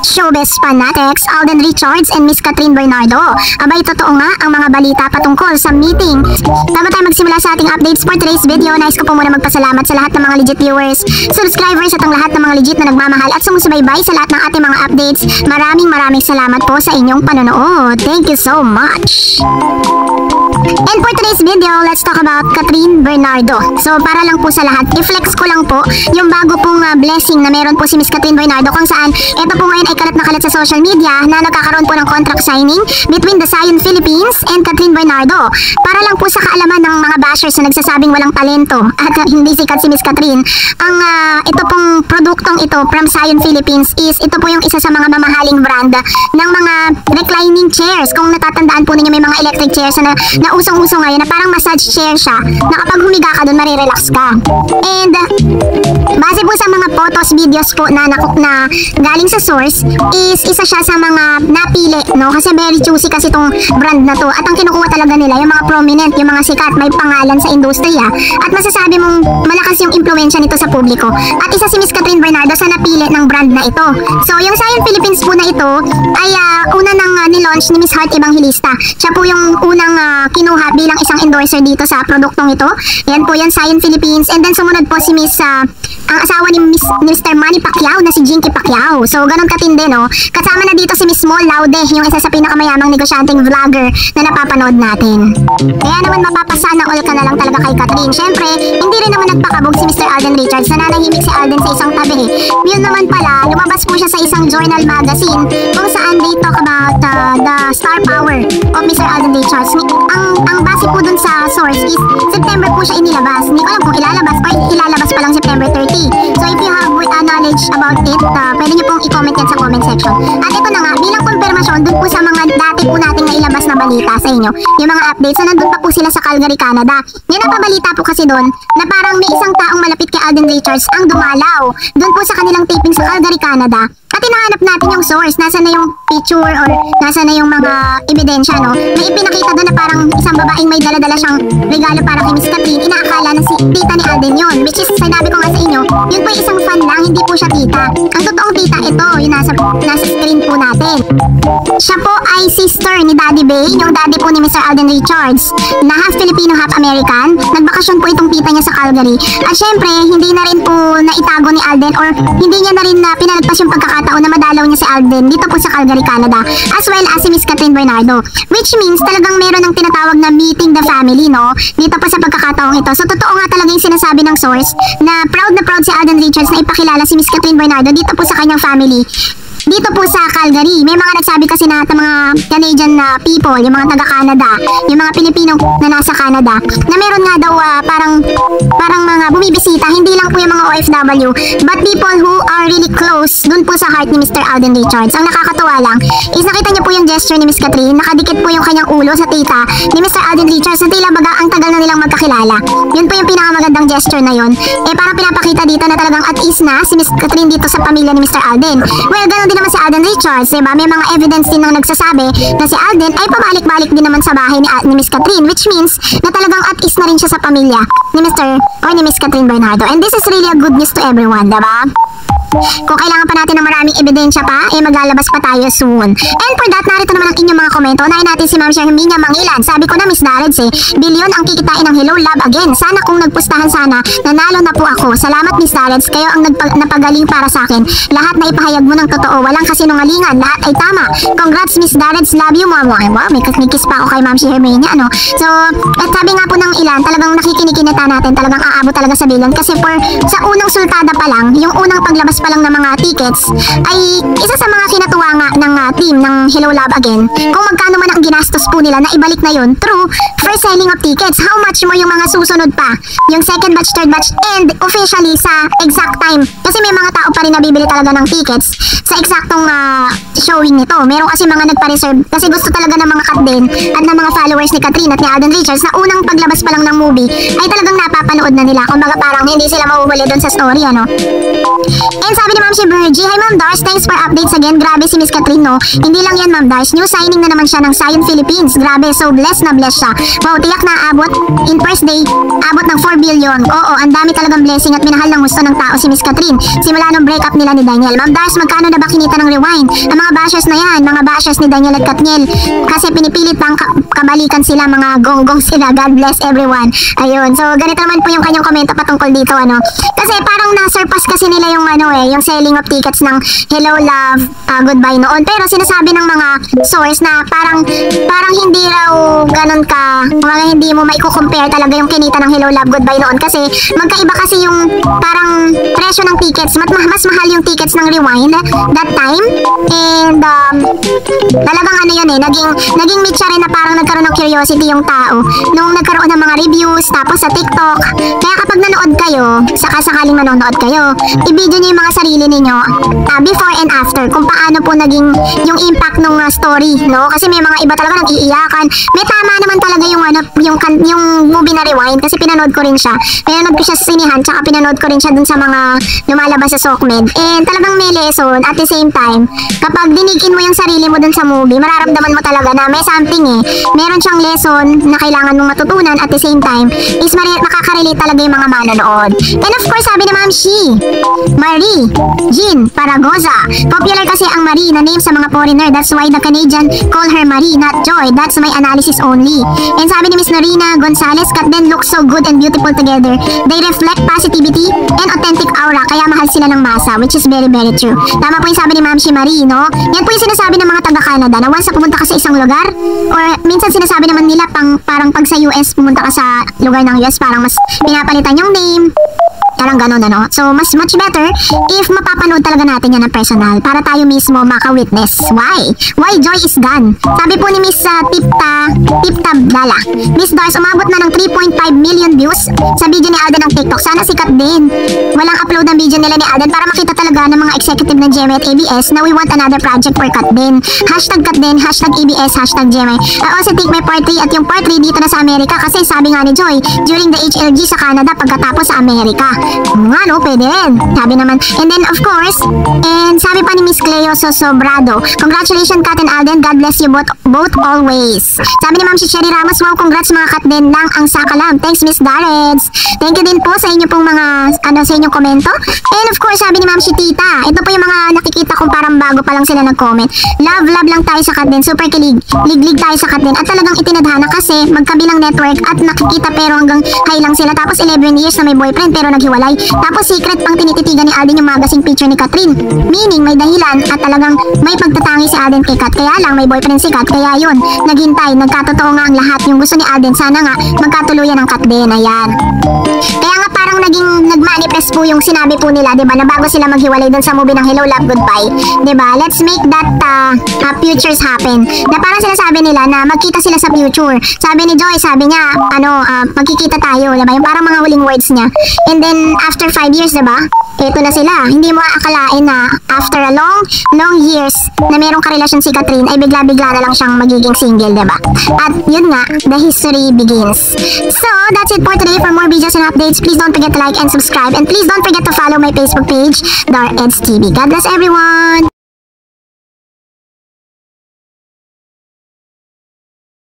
Showbiz fanatics Alden Richards and Miss Catherine Bernardo. Abay, totoo nga ang mga balita patungkol sa meeting. Bago tayo magsimula sa ating updates for today's video, nais ko po muna magpasalamat sa lahat ng mga legit viewers, subscribers at ang lahat ng mga legit na nagmamahal at sumusubaybay sa lahat ng ating mga updates. Maraming salamat po sa inyong panonood. Thank you so much! And for today's video, let's talk about Catherine Bernardo. So para lang po sa lahat, i-flex ko lang po yung bago pong blessing na meron po si Miss Catherine Bernardo, kung saan ito po ngayon ay kalat na kalat sa social media na nagkakaroon po ng contract signing between the Zion Philippines and Catherine Bernardo. Para lang po sa kaalaman ng mga bashers na nagsasabing walang talento at hindi sikat si Miss Catherine, ang ito pong produktong ito from Zion Philippines is ito po yung isa sa mga mamahaling brand ng mga reclining chairs. Kung natatandaan po ninyo, may mga electric chairs na usong-uso ngayon na parang massage chair siya, na kapag humiga ka doon, marirelax ka. And base po sa mga photos, videos po na galing sa source, is isa siya sa mga napili, no? Kasi very choosy kasi itong brand na to. At ang kinukuha talaga nila, yung mga prominent, yung mga sikat, may pangalan sa industriya. At masasabi mong malakas yung impluensya nito sa publiko. At isa si Miss Catherine Bernardo sa napili ng brand na ito. So yung Zion Philippines po na ito ay una nang nilaunch ni Miss Heart Evangelista. Siya po yung unang kinuha bilang isang endorser dito sa produktong ito. Yan po yan, Zion Philippines. And then sumunod po si Miss ang asawa ni Mr. Manny Pacquiao na si Jinky Pacquiao. So ganun katindi, no? Kasama na dito si Miss Small Laude, yung isa sa pinakamayamang negosyanteng vlogger na napapanood natin. Kaya naman mapapasana all ka na lang talaga kay Catherine. Syempre, hindi rin naman nagpakabog si Mr. Alden Richards na nanahimik si Alden sa isang tabi. Yun naman pala, lumabas po siya sa isang journal magazine kung saan they talk about the star power of Mr. Alden Richards. Ang base po dun sa source is September po siya inilabas. Hindi ko alam kung ilalabas or ilalabas pa lang September 30. So if you have knowledge about it, pwede nyo pong i-comment yan sa comment section. At ito na nga, bilang konfirmasyon dun po sa mga dati po nating nailabas na balita sa inyo, yung mga updates, so nandun pa po sila sa Calgary, Canada. Yan ang pabalita po kasi dun na parang may isang taong malapit kay Alden Richards ang dumalaw dun po sa kanilang taping sa Calgary, Canada. At hinahanap natin yung source, nasa na yung picture or nasa na yung mga ebidensya, no? May ipinakita doon na parang isang babaeng may dala-dala siyang regalo para kay Miss Catherine. Inaakala na si tita ni Alden yun, which is sinabi ko nga sa inyo, yun po isang fan lang, hindi po siya tita. Ang totoong tita ito, yung nasa screen po natin. Siya po ay sister ni Daddy Bay, yung daddy po ni Mr. Alden Richards, na half Filipino, half American. Nagbakasyon po itong tita niya sa Calgary. At syempre, hindi na rin po naitago ni Alden or hindi niya na rin pinalagpas yung pagkakataon na madalaw niya si Alden dito po sa Calgary, Canada, as well as si Miss Catherine Bernardo. Which means talagang meron ng tinatawag na meeting the family, no? Dito po sa pagkakataong ito. So totoo nga talaga yung sinasabi ng source na proud si Alden Richards na ipakilala si Miss Catherine Bernardo dito po sa kanyang family dito po sa Calgary. May mga nagsabi kasi na mga Canadian people, yung mga taga-Canada, yung mga Pilipino na nasa Canada, na meron nga daw parang mga bumibisita, hindi lang po yung mga OFW, but people who are really close dun po sa heart ni Mr. Alden Richards. Ang nakakatuwa lang is nakita niyo po yung gesture ni Miss Catherine, nakadikit po yung kanyang ulo sa tita ni Mr. Alden Richards na tila baga ang tagal na nilang magkakilala. Yun po yung pinakamagandang gesture na yun. Parang pinapakita dito na talagang at ease na si Miss Catherine dito sa pamilya ni Mr. Alden. Well, ganun din naman si Alden Richards, diba? May mga evidence din nang nagsasabi na si Alden ay pabalik-balik din naman sa bahay ni Miss Catherine, which means na talagang at ease na rin siya sa pamilya ni Mr. or ni Miss Catherine Bernardo. And this is really a good news to everyone, diba? Kung kailangan pa natin ng maraming ebidensya pa, maglalabas pa tayo soon. And for that, narito naman ang inyong mga komento. Unahin natin si Ma'am Sherminia Mangilan. Sabi ko na, Miss Dareds, bilyon ang kikitain ng Hello Love again. Sana kung nagpustahan sana, nanalo na po ako. Salamat, Miss Dareds, kayo ang napagaling para sa akin. Lahat na ipahayag mo ng totoo, walang kasinungalingan, lahat ay tama. Congrats, Miss Dareds, love you, Mama. Wow, may kiss pa ako kay Ma'am Sherminia, ano? So, at sabi nga po ng ilan, talagang nakikinikinita natin, talagang aabot talaga sa bilyon. Kasi sa unang sultada pa lang, yung unang paglabas pa lang ng mga tickets ay isa sa mga kinatuwa nga ng team ng Hello Love Again kung magkano man ang ginastos po nila na ibalik na yun through first selling of tickets. How much mo yung mga susunod pa, yung second batch, third batch, and officially sa exact time, kasi may mga tao pa rin na bibili talaga ng tickets sa eksaktong showing nito. Meron kasi mga nagpa-reserve kasi gusto talaga ng mga kat din at ng mga followers ni Catherine at ni Alden Richards na unang paglabas pa lang ng movie ay talagang napapanood na nila. Kumbaga parang hindi sila mahuhuli doon sa story, ano. And sabi ni Ma'am si Virgie. Hi Ma'am Dars, thanks for updates again. Grabe si Miss Catherine, no? Hindi lang yan Ma'am Dars, new signing na naman siya ng Zion Philippines. Grabe, so blessed na blessed siya. Wow, tiyak na abot in first day, abot ng 4 billion. Oo, ang dami talagang blessing at minahal ng gusto ng tao si Miss Catherine. Simula nung breakup nila ni Daniel. Ma'am Dars, magkano na ba kinita ng rewind? Ang mga bashers na yan, mga bashers ni Daniel at Katniel. Kasi pinipilit pang kabalikan sila, mga gonggong sila. God bless everyone. Ayun, so ganito naman po yung kanyang komento patungkol dito, ano. Kasi parang na-surpass kasi nila yung yung selling of tickets ng Hello Love, Goodbye noon. Pero sinasabi ng mga source na parang hindi raw ganun ka, mga hindi mo maiko-compare talaga yung kinita ng Hello Love, Goodbye noon. Kasi magkaiba kasi yung parang presyo ng tickets. Mas mahal yung tickets ng Rewind that time. And talagang yun naging mitya rin na parang nagkaroon ng curiosity yung tao nung nagkaroon ng mga reviews tapos sa TikTok. Kaya kapag nanood kayo, sakaling manonood kayo, i-video nyo yung mga sarili ninyo before and after kung paano po naging yung impact ng story, no? Kasi may mga iba talaga nag-iiyakan. May tama naman talaga yung movie na Rewind kasi pinanood ko rin siya. Pinanood ko siya sa sinihan tsaka pinanood ko rin siya dun sa mga lumalabas sa SOCMED. And talagang may lesson at the same time, kapag dinigin mo yung sarili mo dun sa movie, mararamdaman mo talaga na may something meron siyang lesson na kailangan mong matutunan at the same time is makaka-relate talaga yung mga manonood. And of course, sabi ni Ma'am Shi, Marie Jean Paragoza. Popular kasi ang Marie na name sa mga foreigner. That's why the Canadian call her Marie, not Joy. That's my analysis only. And sabi ni Miss Norina Gonzalez, Katden look so good and beautiful together. They reflect positivity and authentic aura, kaya mahal sila ng masa, which is very very true. Tama po yung sabi ni Ma'am Shi Marie, no? Yan po yung sinasabi ng mga taga-Canada na once na pumunta ka sa isang lugar, or minsan sinasabi naman nila parang pag sa US, pumunta ka sa lugar ng US, parang mas pinapalitan yung name. Parang ganun, ano? So, much better if mapapanood talaga natin yan ng personal para tayo mismo maka-witness. Why? Why Joy is gone? Sabi po ni Miss Tipta Dala, Miss Dars, umabot na ng 3.5 million views sa video ni Alden ng TikTok. Sana sikat din. Walang upload ng video nila ni Alden para makita talaga ng mga executive ng GMA at ABS na we want another project for Katden. #Katden, #ABS, #GMA. I also take my part 3 at yung part 3 dito na sa Amerika kasi sabi nga ni Joy, during the HLG sa Canada pagkatapos sa Amerika. Nga no, pwede rin. Sabi naman. And then of course, and sabi pa ni Miss Cleo Sosobrado, congratulations Kat and Alden, God bless you both always. Sabi ni Ma'am si Cherry Ramos, wow, congrats mga Katden lang ang sakalam. Thanks Miss Dareds. Thank you din po sa inyo pong mga sa inyong komento. And of course, sabi ni Ma'am si Tita, ito po yung mga nakikita kong parang bago pa lang sila nag-comment. Love lang tayo sa Katden, super kilig. Lig tayo sa Katden at talagang itinadhana kasi magkabilang network at nakikita pero hanggang high lang sila. Tapos 11 years na may boyfriend pero naghiwalay. Tapos secret pang tinititigan ni Alden yung magazine picture ni Catherine. Meaning may dahilan at talagang may pagtatangi si Alden kay Kat. Kaya lang may boyfriend si Kat. Kaya yun, naghintay. Nagkatotoo nga ang lahat. Yung gusto ni Alden, sana nga magkatuluyan ng Kat din. Ayan. Kaya nga parang nagmanifest po yung sinabi po nila, diba, na bago sila maghiwalay dun sa movie ng Hello Love Goodbye. Diba? Let's make that futures happen. Na parang sinasabi nila na magkita sila sa future. Sabi ni Joy, sabi niya, magkikita tayo. Diba? Yung parang mga huling words niya. And then after 5 years, diba? Ito na sila. Hindi mo aakalain na after a long years na merong karelasyon si Catherine ay bigla-bigla na lang siyang magiging single, diba? At yun nga, the history begins. So, that's it for today. For more videos and updates, please don't forget to like and subscribe. And please don't forget to follow my Facebook page, Dar Eds TV. God bless everyone!